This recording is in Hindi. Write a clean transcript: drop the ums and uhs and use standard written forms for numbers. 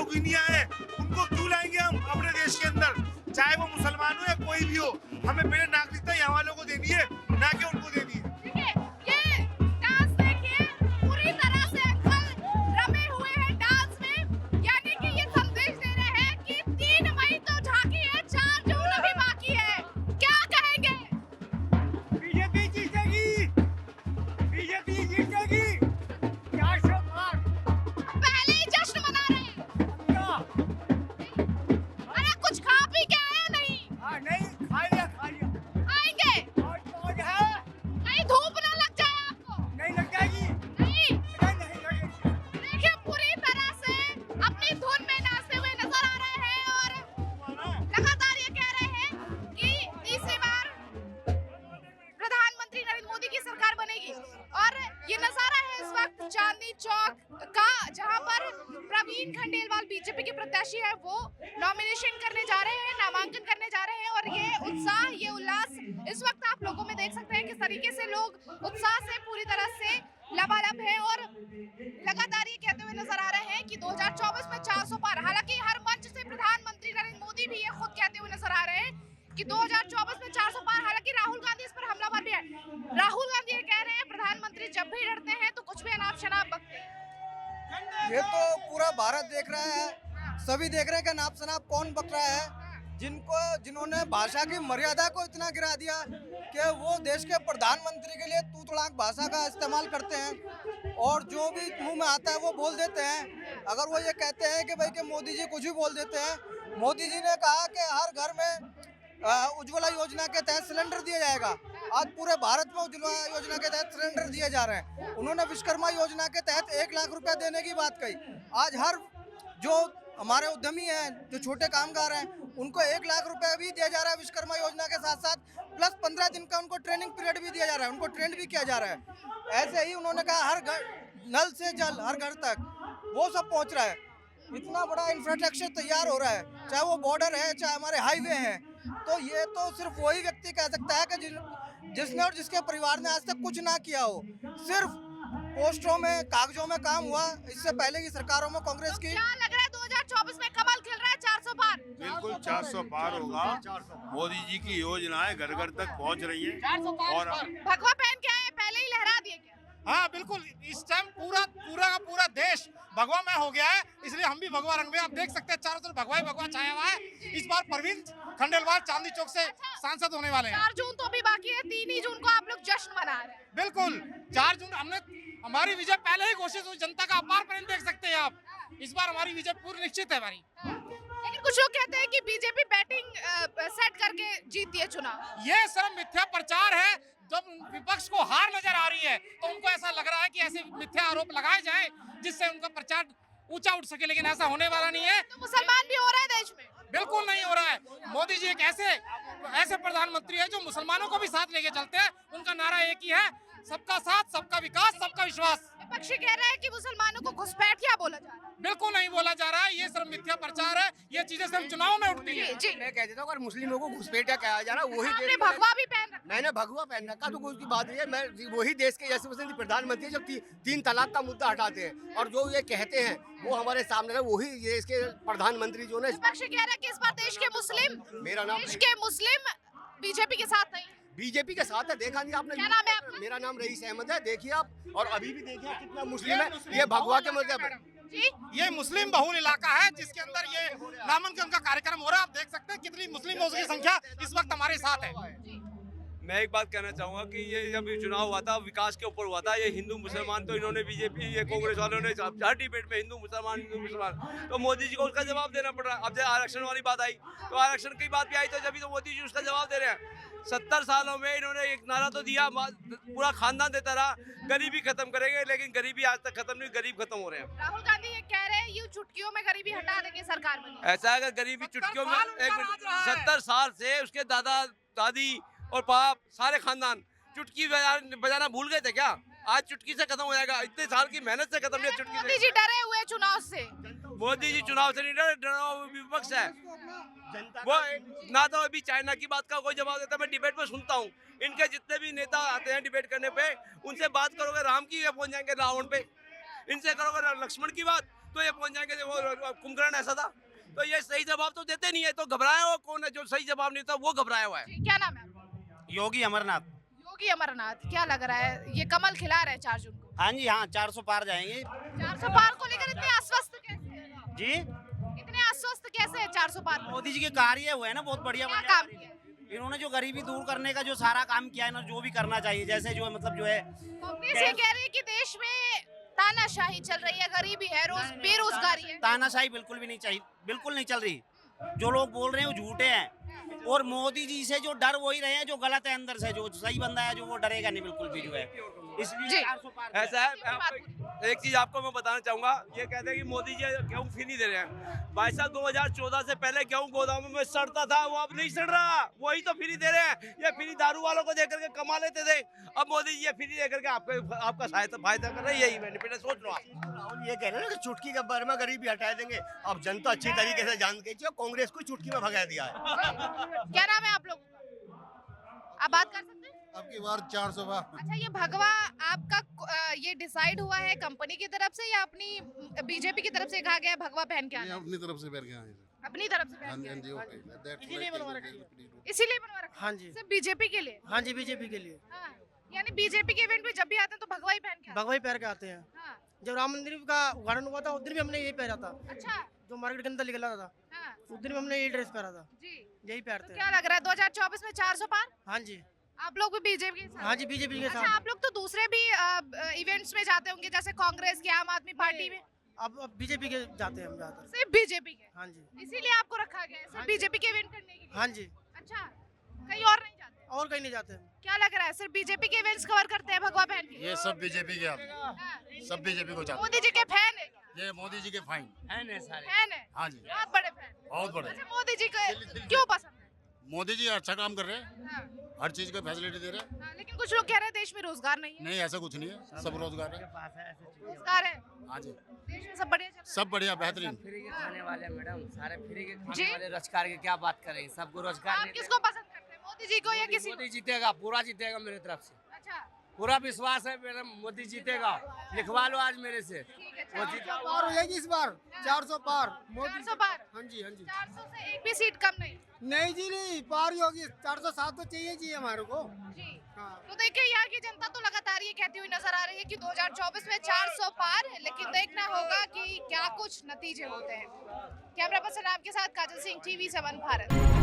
रोहिंग्या है उनको क्यों लाएंगे हम अपने देश के अंदर, चाहे वो मुसलमान हो या कोई भी हो। हमें पहले नागरिकता यहाँ वालों को देनी है, ना कि उनको देनी है। देखिए, ये डांस देखिए, पूरी तरह से अंकल रमे हुए हैं डांस में, यानी कि ये संदेश दे रहे हैं कि 3 मई तो झांकी है, 4 जून अभी बाकी है। क्या कहेंगे? बीजेपी जीतेगी, बीजेपी जीतेगी 400 पार। पहले ही जश्न मना रहे हैं। अरे कुछ खा पी के आए नहीं? हाँ नहीं, खा लिया आएंगे? और मौज है, कहीं धूप ना लग जाए आपको? नहीं लग जाएगी, नहीं। नहीं लगेगी। देखिए पूरी तरह से अपनी धुन में नाचते हुए नजर आ रहे हैं और लगातार ये कह रहे हैं कि तीसरी बार प्रधानमंत्री नरेंद्र मोदी की सरकार बनेगी। और ये नजारा है इस वक्त चांदनी चौक का, जहां पर प्रवीण खंडेलवाल बीजेपी के प्रत्याशी है, वो नॉमिनेशन करने जा रहे हैं, नामांकन करने जा रहे हैं। और ये उत्साह, ये उल्लास इस वक्त आप लोगों में देख सकते हैं किस तरीके से लोग उत्साह से पूरी तरह से लबालब है और लगातार ये कहते हुए नजर आ रहे हैं कि 2024 में 400 पार। हालांकि हर मंच से प्रधानमंत्री नरेंद्र मोदी भी ये खुद कहते हुए नजर आ रहे हैं कि 2024 में 400 पार। हालांकि राहुल गांधी इस पर हमलावर भी है। राहुल गांधी ये कह रहे हैं प्रधानमंत्री जब भी डरते हैं तो कुछ भी अनाप शनाप बकते हैं। ये तो पूरा भारत देख रहा है, सभी देख रहे हैं कि नाप शनाप कौन बक रहा है, जिन्होंने भाषा की मर्यादा को इतना गिरा दिया कि वो देश के प्रधानमंत्री के लिए तू तड़ाक भाषा का इस्तेमाल करते हैं और जो भी मुंह में आता है वो बोल देते हैं। अगर वो ये कहते हैं कि भाई कि मोदी जी कुछ भी बोल देते हैं, मोदी जी ने कहा कि हर घर में उज्ज्वला योजना के तहत सिलेंडर दिया जाएगा। आज पूरे भारत में उज्ज्वला योजना के तहत सिलेंडर दिए जा रहे हैं। उन्होंने विश्वकर्मा योजना के तहत 1 लाख रुपया देने की बात कही। आज हर जो हमारे उद्यमी हैं, जो छोटे कामगार हैं, उनको 1 लाख रुपया भी दिया जा रहा है विश्वकर्मा योजना के साथ साथ, प्लस 15 दिन का उनको ट्रेनिंग पीरियड भी दिया जा रहा है, उनको ट्रेंड भी किया जा रहा है। ऐसे ही उन्होंने कहा हर घर नल से जल हर घर तक वो सब पहुंच रहा है। इतना बड़ा इंफ्रास्ट्रक्चर तैयार हो रहा है, चाहे वो बॉर्डर है, चाहे हमारे हाईवे हैं। तो ये तो सिर्फ वही व्यक्ति कह सकता है कि जिसने और जिसके परिवार ने आज तक कुछ ना किया हो, सिर्फ पोस्टरों में कागजों में काम हुआ। इससे पहले की सरकारों में कांग्रेस की। क्या लग रहा है 2024 में कमल खिल रहा है, 400 पार? बिल्कुल 400 पार होगा। मोदी जी की योजनाएं घर घर तक पहुंच रही है और भगवा पहन के आए, पहले ही लहरा दिए क्या? हाँ बिल्कुल, इस टाइम पूरा देश भगवा में हो गया है, इसलिए हम भी भगवा रंग में। आप देख सकते हैं चारों तरफ भगवा ही भगवा छाया हुआ है। इस बार प्रवीण खंडेलवाल चांदनी चौक से सांसद होने वाले हैं। 4 जून तो अभी बाकी है, 3 ही जून को आप लोग जश्न मना रहे हैं। बिल्कुल 4 जून हमारी विजय पहले ही घोषित हुई। जनता का अपार प्रेम देख सकते हैं आप। इस बार हमारी विजय पूरी निश्चित है हमारी। लेकिन कुछ लोग कहते हैं कि बीजेपी बैटिंग सेट करके जीतती है चुनाव। ये सिर्फ मिथ्या प्रचार है। जब विपक्ष को हार नजर आ रही है तो उनको ऐसा लग रहा है कि ऐसे मिथ्या आरोप लगाए जाएं जिससे उनका प्रचार ऊंचा उठ सके, लेकिन ऐसा होने वाला नहीं है। तो मुसलमान भी हो रहा है देश में? बिल्कुल नहीं हो रहा है। मोदी जी एक ऐसे प्रधानमंत्री है जो मुसलमानों को भी साथ लेके चलते हैं। उनका नारा एक ही है, सबका साथ, सबका विकास, सबका विश्वास। विपक्षी कह रहा है कि मुसलमानों को घुसपैठिया बोला जा रहा है। बिल्कुल नहीं बोला जा रहा है, ये सिर्फ मिथ्या प्रचार है। ये चीजें सिर्फ चुनाव में उठती है। जी मैं कह देता हूँ अगर मुस्लिमों को घुसपैठिया कहा जा रहा है वही आपने देश भगवा भी पहन रखा है। मैंने भगवा पहन रखा तो उसकी बात नहीं है। मैं वही देश के यशस्वी प्रधानमंत्री जब 3 तलाक का मुद्दा हटाते हैं और जो ये कहते हैं वो हमारे सामने है, वही देश के प्रधानमंत्री जो है। विपक्षी कह रहा है कि इस बार देश के मुस्लिम बीजेपी के साथ नहीं, बीजेपी के साथ है। देखा नहीं आपने? क्या नाम है आपका? मेरा नाम रईस अहमद है। देखिए आप, और अभी भी देखिए कितना मुस्लिम है। ये भगवा के मुद्दे पर जी ये मुस्लिम बहुल इलाका है जिसके अंदर ये नामांकन का कार्यक्रम हो रहा है। आप देख सकते हैं कितनी मुस्लिमों की संख्या इस वक्त हमारे साथ है। मैं एक बात कहना चाहूँगा कि ये जब चुनाव हुआ था विकास के ऊपर हुआ था। ये हिंदू मुसलमान तो इन्होंने बीजेपी ये कांग्रेस वालों ने हर डिबेट में हिंदू मुसलमान, तो मोदी जी को उसका जवाब देना पड़ रहा है। अब जब आरक्षण वाली बात आई तो आरक्षण की बात भी आई तो जब तो मोदी जी उसका जवाब दे रहे हैं। 70 सालों में इन्होंने एक नारा तो दिया, पूरा खानदान देता रहा गरीबी खत्म करेंगे, लेकिन गरीबी आज तक खत्म नहीं, गरीब खत्म हो रहे हैं। राहुल गांधी ये कह रहे हैं यूं चुटकियों में गरीबी हटा देंगे सरकार बनी। ऐसा है कि गरीबी चुटकियों में 70 साल से उसके दादा दादी और बाप सारे खानदान चुटकी बजाना भूल गए थे क्या? आज चुटकी से खत्म हो जाएगा। इतने साल की मेहनत से खत्म नहीं, चुटकी मोदी से। जी डरे हुए चुनाव से। मोदी जी चुनाव से नहीं डरे, डरा विपक्ष है वो। ना तो अभी चाइना की बात का कोई जवाब देता, मैं डिबेट में सुनता हूँ। इनके जितने भी नेता आते हैं डिबेट करने पे, उनसे बात करोगे राम की पहुंच जाएंगे रावण पे। इनसे करोगे लक्ष्मण की बात तो ये पहुंच जाएंगे वो कुंभकर्ण ऐसा था। तो ये सही जवाब तो देते नहीं है, तो घबराया हुआ कौन है? जो सही जवाब नहीं था वो घबराया हुआ है। जी, क्या नाम है आपका? योगी अमरनाथ। योगी अमरनाथ। क्या लग रहा है, ये कमल खिला रहे हैं 4 जून को? हाँ जी, हाँ 400 पार जाएंगे। 400 पार को लेकर इतने आश्वस्त कैसे हैं? जी, इतने आश्वस्त कैसे है 400 पार को? मोदी जी के कार्य हुए हैं ना, बहुत बढ़िया क्या बढ़िया काम कार्य। किया? इन्होंने जो गरीबी दूर करने का जो सारा काम किया है ना, जो भी करना चाहिए, जैसे जो है मतलब जो है कांग्रेस ये कह रही है कि देश में तानाशाही चल रही है, गरीबी है, बेरोजगारी है। तानाशाही बिल्कुल भी नहीं चाहिए, बिल्कुल नहीं चल रही। जो लोग बोल रहे हैं वो झूठे हैं, और मोदी जी से जो डर वही रहे हैं जो गलत है अंदर से। जो सही बंदा है जो वो डरेगा नहीं बिल्कुल भी, जो है जी। इसलिए 400 पार ऐसा है, एक चीज आपको मैं बताना चाहूंगा। ये कहते हैं कि मोदी जी गेहूं फ्री नहीं दे रहे हैं। भाई साहब 2014 से पहले गेहूं गोदामों में सड़ता था, वो अब नहीं सड़ रहा, वही तो फ्री दे रहे हैं। ये फ्री दारू वालों को देकर के कमा लेते थे, अब मोदी जी ये फ्री देकर के आपका फायदा कर रहे हैं। यही बेनिफिट है, सोच लो आप। राहुल ये कह रहे हैं ना कि चुटकी का बर में गरीबी हटा देंगे। अब जनता अच्छी तरीके से जान के जो कांग्रेस को चुटकी में भगा दिया है। क्या नाम है आप लोगों का? आप बात कर सकते हैं? अब की बार 400 पार। अच्छा, ये भगवा आपका ये डिसाइड हुआ है कंपनी की तरफ से या अपनी बीजेपी की तरफ से कहा गया है भगवा पहन के आना? अपनी तरफ से बैठ गए हैं। अपनी तरफ से पहन के जी, आना। ओके। इसीलिए बनवा रखा? हाँ जी, सिर्फ बीजेपी के लिए? हाँ जी, बीजेपी के लिए हाँ, यानी बीजेपी के इवेंट पे जब भी आते हैं तो भगवा ही पहन के आते हैं? भगवा ही पहन के आते हैं। हाँ, जब राम मंदिर का उद्घाटन हुआ था उस दिन भी हमने यही पहना था, अच्छा। जो मार्केट के अंदर निकला था हाँ, उस दिन भी हमने यही ड्रेस पहना था, जी। यही तो पहनते क्या हैं। लग रहा है 2024 में 400 पार? हाँ जी, आप लोग भी बीजेपी के साथ? हाँ जी, बीजेपी के अच्छा, साथ। आप लोग तो दूसरे भी इवेंट्स में जाते होंगे, जैसे कांग्रेस की, आम आदमी पार्टी में? अब बीजेपी के जाते हैं हम ज्यादातर। सिर्फ बीजेपी के? हाँ जी, इसीलिए आपको रखा गया है सिर्फ बीजेपी के इवेंट करने के लिए? हाँ जी, अच्छा, कहीं और नहीं जाते? और कहीं नहीं जाते हम। क्या लग रहा है, सिर्फ बीजेपी के इवेंट्स कवर करते हैं भगवा पहन के? ये सब बीजेपी के आते हैं, हाँ। सब बीजेपी को चाहते मोदी जी के फैन है क्या? हैं। ये मोदी जी के फाइन। फैन है? हाँ जी, बहुत बड़े फैन। बहुत बड़े। अच्छा, मोदी जी को क्यों पसंद है? मोदी जी अच्छा काम कर रहे हैं, हाँ, हर चीज का फैसिलिटी दे रहे हैं। हाँ, लेकिन कुछ लोग कह रहे हैं देश में रोजगार नहीं है। नहीं, ऐसा कुछ नहीं है, सब रोजगार है। रोजगार है, हाँ जी, देश में सब बढ़िया चल रहा है। सब बढ़िया बेहतरीन। फ्री के खाने वाले मैडम, सारे फ्री के जी? खाने वाले। रोजगार के क्या बात करें, सबको रोजगार आप देते किसको पसंद करते हैं, मोदी जी को या किसी को? मोदी जीतेगा, पूरा जीतेगा मेरे तरफ से, अच्छा, पूरा विश्वास है मेरा, मोदी जीतेगा। लिखवा लो आज मेरे से। ठीक है, वो 400 पार हो जाएगी इस बार, 400 पार। 400 पार? हाँ जी, हाँ जी। 400 से एक भी सीट कम नहीं? नहीं जी, नहीं पार ही होगी। 407 तो चाहिए जी हमारे को। जी। हाँ। तो देखिए, यहाँ की जनता तो लगातार ये कहती हुई नजर आ रही है कि 2024 में 400 पार, लेकिन देखना होगा कि क्या कुछ नतीजे होते हैं। कैमरा पर्सन आपके साथ काजल सिंह, TV7 भारत।